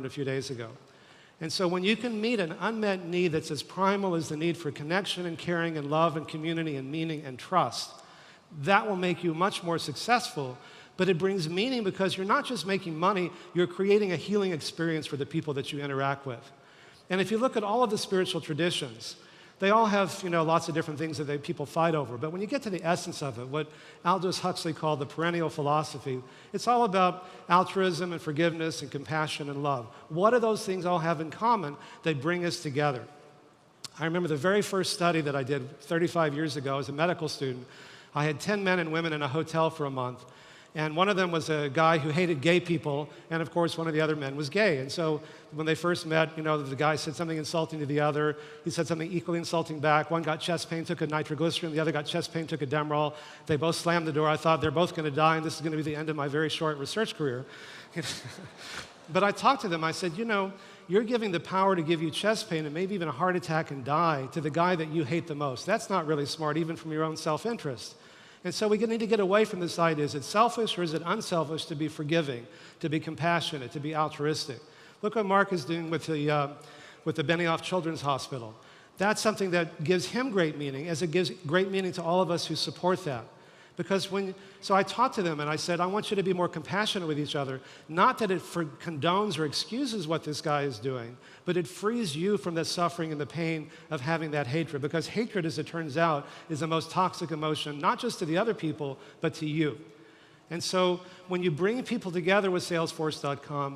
a few days ago. And so when you can meet an unmet need that's as primal as the need for connection and caring and love and community and meaning and trust, that will make you much more successful, but it brings meaning because you're not just making money, you're creating a healing experience for the people that you interact with. And if you look at all of the spiritual traditions, they all have, lots of different things that people fight over. But when you get to the essence of it, what Aldous Huxley called the perennial philosophy, it's all about altruism and forgiveness and compassion and love. What do those things all have in common that bring us together? I remember the very first study that I did 35 years ago as a medical student. I had 10 men and women in a hotel for a month. And one of them was a guy who hated gay people, and of course one of the other men was gay. And so when they first met, the guy said something insulting to the other. He said something equally insulting back. One got chest pain, took a nitroglycerin. The other got chest pain, took a Demerol. They both slammed the door. I thought they're both going to die, and this is going to be the end of my very short research career. But I talked to them. I said, you're giving the power to give you chest pain and maybe even a heart attack and die to the guy that you hate the most. That's not really smart, even from your own self-interest. And so we need to get away from this idea. Is it selfish or is it unselfish to be forgiving, to be compassionate, to be altruistic? Look what Mark is doing with the Benioff Children's Hospital. That's something that gives him great meaning, as it gives great meaning to all of us who support that. Because so I talked to them and I said, I want you to be more compassionate with each other. Not that it condones or excuses what this guy is doing, but it frees you from the suffering and the pain of having that hatred. Because hatred, as it turns out, is the most toxic emotion, not just to the other people, but to you. And so when you bring people together with Salesforce.com,